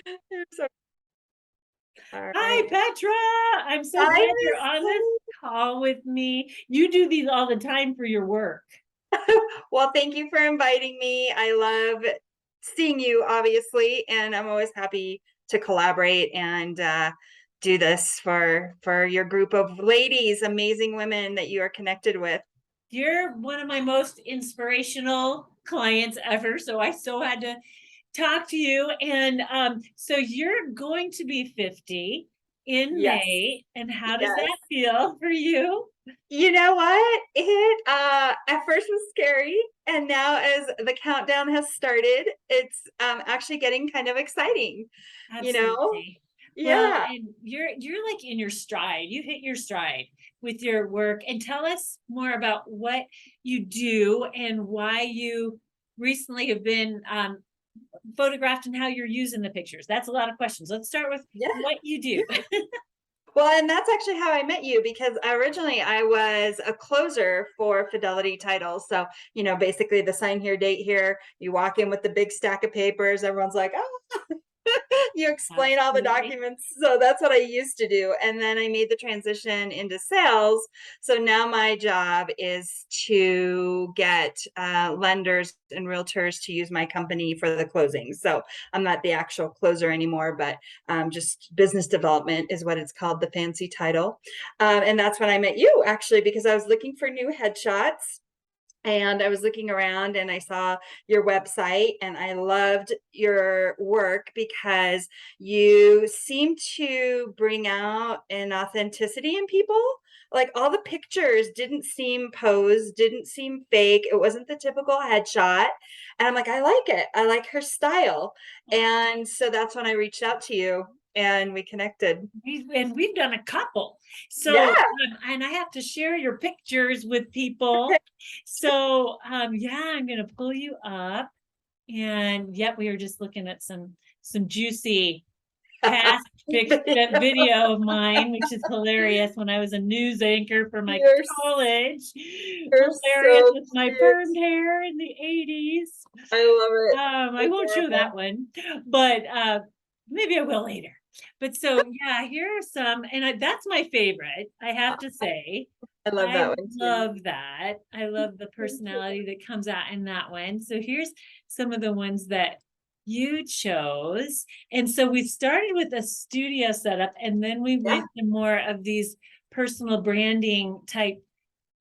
So, all Hi, right. Petra. I'm so Hi, glad you're on this Miss call with me. You do these all the time for your work. Well, thank you for inviting me. I love seeing you, obviously, and I'm always happy to collaborate and do this for your group of ladies, amazing women that you are connected with. You're one of my most inspirational clients ever, so I so had to talk to you. And so you're going to be 50 in Yes, May, and how does yes. that feel for you? You know what? It at first was scary, and now as the countdown has started, it's actually getting kind of exciting, you know? Absolutely. Well, Yeah. and you're like in your stride. You hit your stride with your work. And tell us more about what you do and why you recently have been photographed and how you're using the pictures. That's a lot of questions. Let's start with Yeah. what you do. Well, and that's actually how I met you because originally I was a closer for Fidelity Titles. So, basically the sign here, date here, you walk in with the big stack of papers, everyone's like, oh, you explain all the Absolutely. documents. So that's what I used to do. And then I made the transition into sales. So now my job is to get lenders and realtors to use my company for the closings. So I'm not the actual closer anymore, but just business development is what it's called, the fancy title. And that's when I met you, actually, because I was looking for new headshots and I was looking around and I saw your website and I loved your work because you seem to bring out an authenticity in people. Like all the pictures didn't seem posed, didn't seem fake. It wasn't the typical headshot. And I'm like, I like it. I like her style. And so that's when I reached out to you and we connected. And we've done a couple. Yeah. So, and I have to share your pictures with people. So, yeah, I'm going to pull you up. And yep, we were just looking at some juicy past video of mine, which is hilarious when I was a news anchor for my you're, college. you're Hilarious so with my cute. permed hair in the 80s. I love it. I It's won't show that adorable. one, but maybe I will later. But so yeah, here are some, and that's my favorite, I have to say. I love I that one too. love that. I love the Thank you. personality that comes out in that one. So here's some of the ones that you chose. And so we started with a studio setup, and then we Yeah, went to more of these personal branding type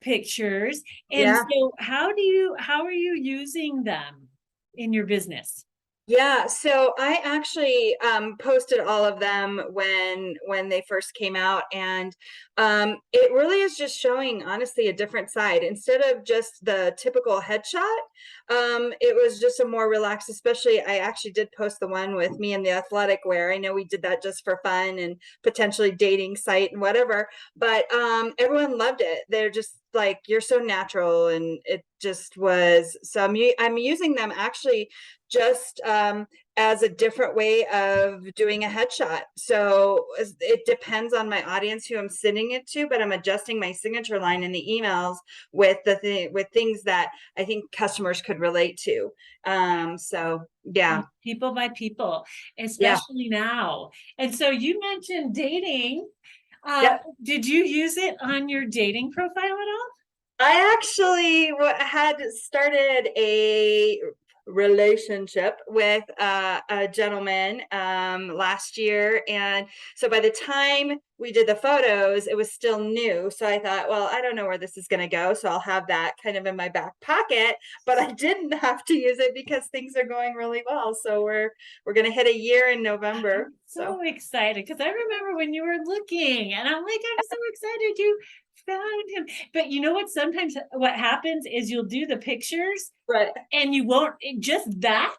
pictures. And yeah. so how are you using them in your business? Yeah, so I actually posted all of them when they first came out, and it really is just showing honestly a different side instead of just the typical headshot. It was just a more relaxed. Especially, I actually did post the one with me in the athletic wear. I know we did that just for fun and potentially dating site and whatever, but everyone loved it. They're just like, you're so natural, and it just was. So I'm using them actually just as a different way of doing a headshot. So it depends on my audience who I'm sending it to, but I'm adjusting my signature line in the emails with with things that I think customers could relate to. So yeah, People by people, yeah, especially now. And so you mentioned dating. yep. Did you use it on your dating profile at all? I actually had started a relationship with a gentleman last year, and so by the time we did the photos, it was still new. So I thought, well, I don't know where this is going to go, so I'll have that kind of in my back pocket. But I didn't have to use it because things are going really well. So we're going to hit a year in November. I'm So so excited because I remember when you were looking, and I'm like, I'm so excited you found him. But you know what? Sometimes what happens is you'll do the pictures right. and you won't, just that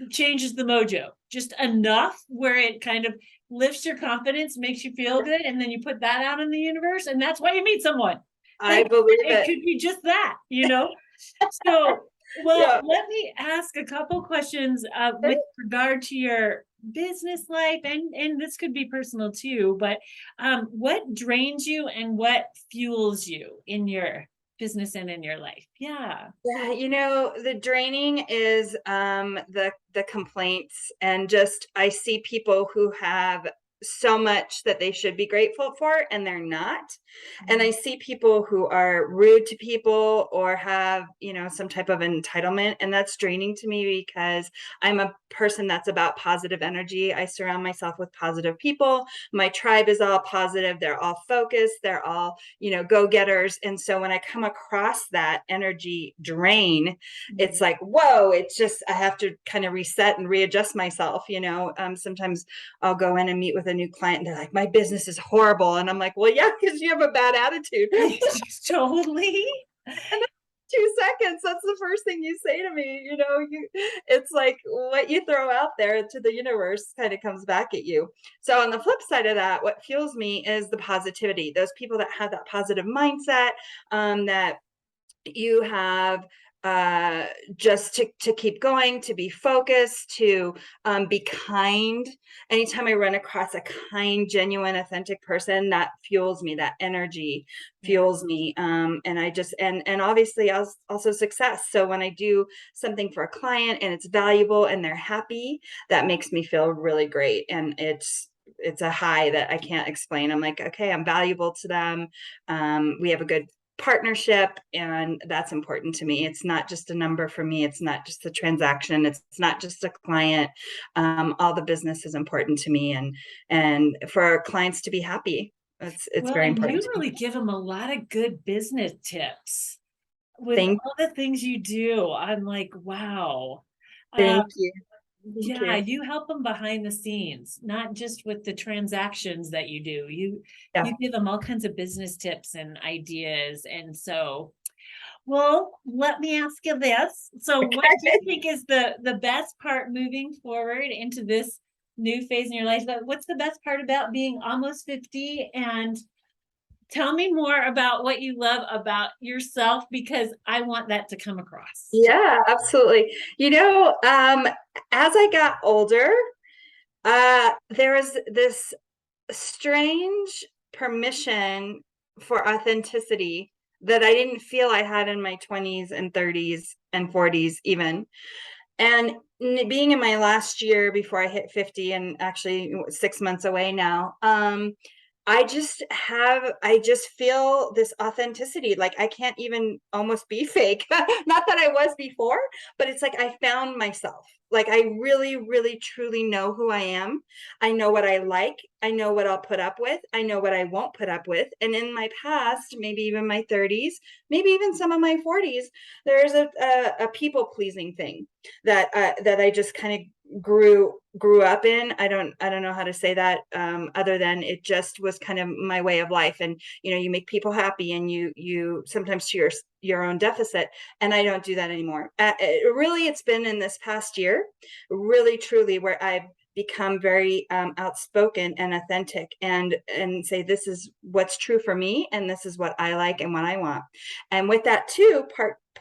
changes the mojo just enough where it kind of lifts your confidence, makes you feel good, and then you put that out in the universe, and that's why you meet someone. I Like believe it it. could be just that, you know? So, well, Yeah. let me ask a couple questions with regard to your business life, and this could be personal too, but what drains you and what fuels you in your business and in your life. Yeah. Yeah, the draining is the complaints, and just I see people who have so much that they should be grateful for and they're not. And I see people who are rude to people or have, some type of entitlement, and that's draining to me because I'm a person that's about positive energy. I surround myself with positive people. My tribe is all positive. They're all focused. They're all, go-getters. And so when I come across that energy drain, it's like, whoa, it's just, I have to kind of reset and readjust myself. Sometimes I'll go in and meet with a new client and they're like, my business is horrible. And I'm like, well, yeah, because you have a bad attitude. Totally. 2 seconds, that's the first thing you say to me. It's like what you throw out there to the universe kind of comes back at you. So on the flip side of that, what fuels me is the positivity. Those people that have that positive mindset, that you have, just to keep going, to be focused, to be kind. Anytime I run across a kind, genuine, authentic person, that fuels me. That energy fuels me. And I just, and obviously also success. So when I do something for a client and it's valuable and they're happy, that makes me feel really great. And it's a high that I can't explain. I'm like, okay, I'm valuable to them. We have a good partnership, and that's important to me. It's not just a number for me. It's not just a transaction. It's not just a client. All the business is important to me, and for our clients to be happy, it's Well, very and important you to me. really give them a lot of good business tips with Thank all the things you do. I'm like, wow. Um, thank you. Thank yeah, you. you help them behind the scenes, not just with the transactions that you do. You Yeah. give them all kinds of business tips and ideas. And so, well, let me ask you this. So what do you think is the best part moving forward into this new phase in your life? But what's the best part about being almost 50? And tell me more about what you love about yourself, because I want that to come across. Yeah, absolutely. As I got older, there was this strange permission for authenticity that I didn't feel I had in my 20s and 30s and 40s even. And being in my last year before I hit 50, and actually 6 months away now, I just feel this authenticity. Like I can't even almost be fake. Not that I was before, but it's like I found myself. Like I really, really, truly know who I am. I know what I like. I know what I'll put up with. I know what I won't put up with. And in my past, maybe even my 30s, maybe even some of my 40s, there's a people pleasing thing that I just kind of grew up in. I don't know how to say that, other than it just was kind of my way of life. And you make people happy, and you sometimes to your own deficit. And I don't do that anymore. It's been in this past year, really truly, where I've become very outspoken and authentic, and say this is what's true for me, and this is what I like and what I want. And with that too,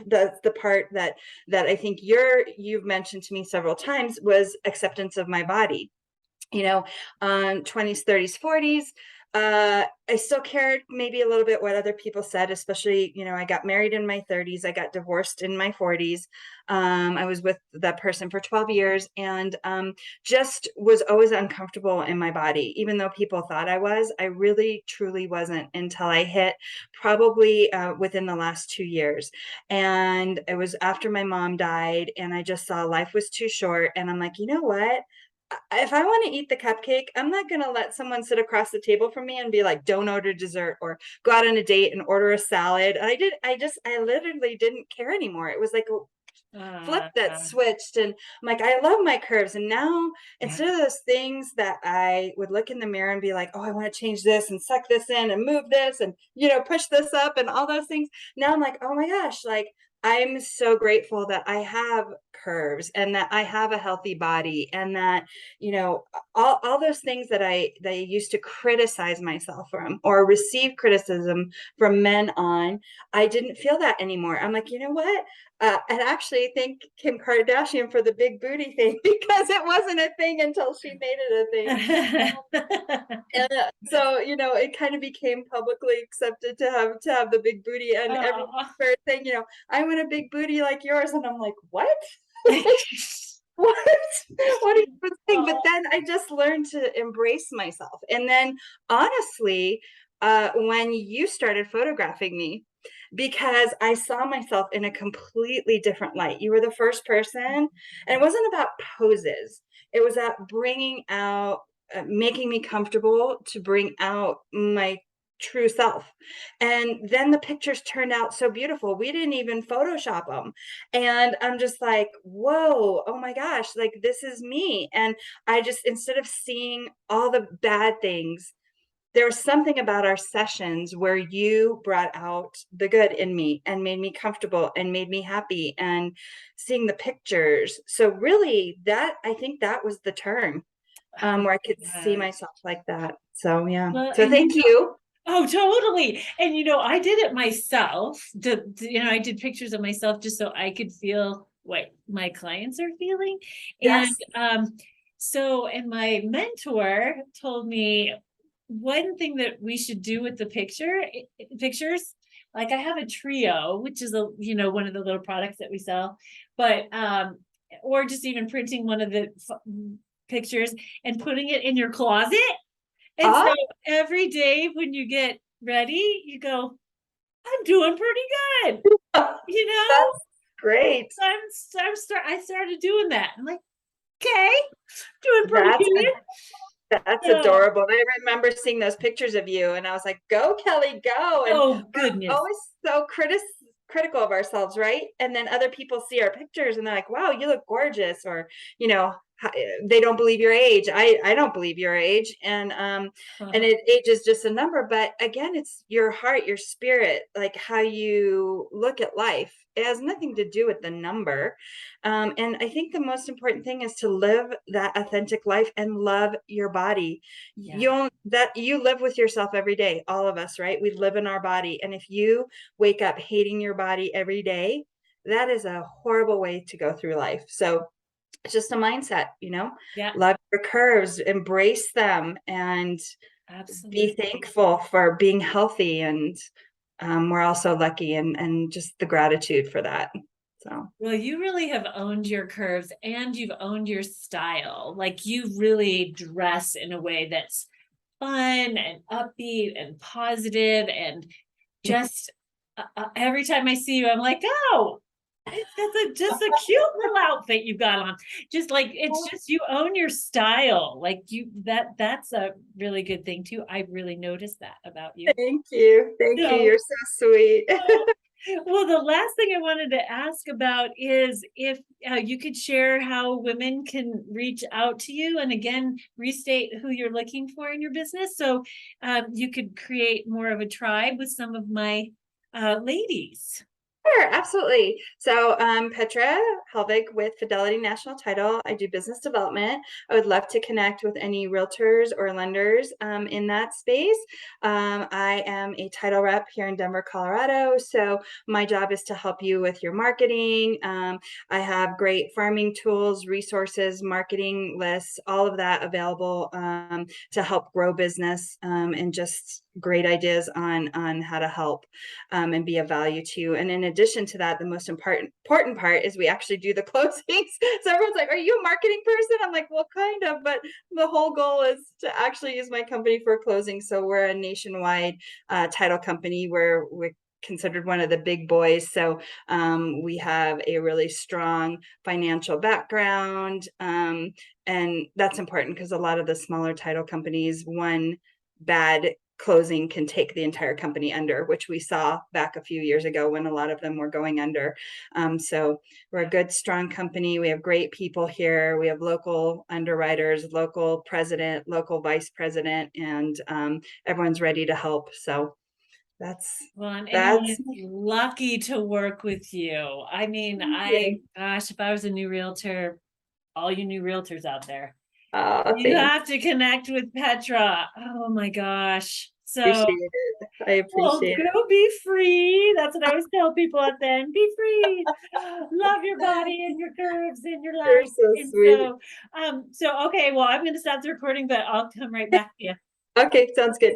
the part that I think you've mentioned to me several times was acceptance of my body. 20s, 30s, 40s, I still cared maybe a little bit what other people said, especially, I got married in my 30s. I got divorced in my 40s. I was with that person for 12 years, and just was always uncomfortable in my body. Even though people thought I was, I really, truly wasn't until I hit probably within the last 2 years. And it was after my mom died, and I just saw life was too short. And I'm like, you know what? If I want to eat the cupcake, I'm not going to let someone sit across the table from me and be like, don't order dessert, or go out on a date and order a salad. I literally didn't care anymore. It was like a flip Uh, that switched. And I'm like, I love my curves. And now, yeah. instead of those things that I would look in the mirror and be like, oh, I want to change this and suck this in and move this and, push this up and all those things. Now I'm like, oh my gosh, like, I'm so grateful that I have curves, and that I have a healthy body, and that, you know, all those things that I used to criticize myself from or receive criticism from men on, I didn't feel that anymore. I'm like, you know what? And actually thank Kim Kardashian for the big booty thing, because it wasn't a thing until she made it a thing. And so, you know, it kind of became publicly accepted to have the big booty, and everyone Oh. started saying, you know, I want a big booty like yours. And I'm like, what? What? What are you saying? But Oh. then I just learned to embrace myself. And then honestly, when you started photographing me, because I saw myself in a completely different light. You were the first person, and it wasn't about poses. It was about bringing out, making me comfortable to bring out my true self. And then the pictures turned out so beautiful. We didn't even Photoshop them. And I'm just like, whoa, oh my gosh, like this is me. And I just, instead of seeing all the bad things, there was something about our sessions where you brought out the good in me and made me comfortable and made me happy, and seeing the pictures. So really that, I think that was the turn, Oh, where I could see yes. myself like that. So yeah. Well, So and thank you. oh, totally. And I did it myself. I did pictures of myself just so I could feel what my clients are feeling. And Yes. and my mentor told me one thing that we should do with the pictures. Like I have a trio, which is one of the little products that we sell, but or just even printing one of the pictures and putting it in your closet. And so Oh, every day when you get ready, you go, I'm doing pretty good, you know? that's great. I started doing that. I'm like, okay, doing pretty That's good. That's So, adorable. I remember seeing those pictures of you, and I was like, "Go, Kelly, go!" And oh we're goodness. always so critical of ourselves, right? And then other people see our pictures, and they're like, "Wow, you look gorgeous," or you know, they don't believe your age. I don't believe your age, and age is just a number. But again, it's your heart, your spirit, like how you look at life. It has nothing to do with the number. And I think the most important thing is to live that authentic life and love your body. Yeah. You live with yourself every day, all of us, right? We live in our body. And if you wake up hating your body every day, that is a horrible way to go through life. So it's just a mindset, Yeah, love your curves, embrace them, and be absolutely. thankful for being healthy. And we're also lucky, and just the gratitude for that. So Well, you really have owned your curves and you've owned your style. Like you really dress in a way that's fun and upbeat and positive and just every time I see you, I'm like, oh, that's just a cute little outfit you got on. Just like it's just you own your style. Like that's a really good thing too. I really noticed that about you. thank you. Thank you. So, You're so sweet. oh, well, the last thing I wanted to ask about is if you could share how women can reach out to you and again, restate who you're looking for in your business. So you could create more of a tribe with some of my ladies. Sure, absolutely. So, Petra Helvig with Fidelity National Title. I do business development. I would love to connect with any realtors or lenders in that space. I am a title rep here in Denver, Colorado. So, my job is to help you with your marketing. I have great farming tools, resources, marketing lists, all of that available to help grow business, and just great ideas on how to help and be of value to you. And in addition to that, the most important part is we actually do the closings. So everyone's like, "Are you a marketing person?" I'm like, "Well, kind of, but the whole goal is to actually use my company for closing." So we're a nationwide title company where we're considered one of the big boys. So we have a really strong financial background. And that's important because a lot of the smaller title companies, one bad closing can take the entire company under, which we saw back a few years ago when a lot of them were going under. So we're a good, strong company. We have great people here. We have local underwriters, local president, local vice president, and everyone's ready to help. So That's Well, and anyone that's is lucky to work with you. I mean, gosh, if I was a new realtor, all you new realtors out there, you thanks. have to connect with Petra. Oh my gosh. So, Appreciate it. I well, appreciate it. go be free. That's what I always tell people at the end. Be free. Love your body and your curves and your You're life. so And sweet. so okay, well, I'm gonna stop the recording, but I'll come right back to you. Okay, sounds good.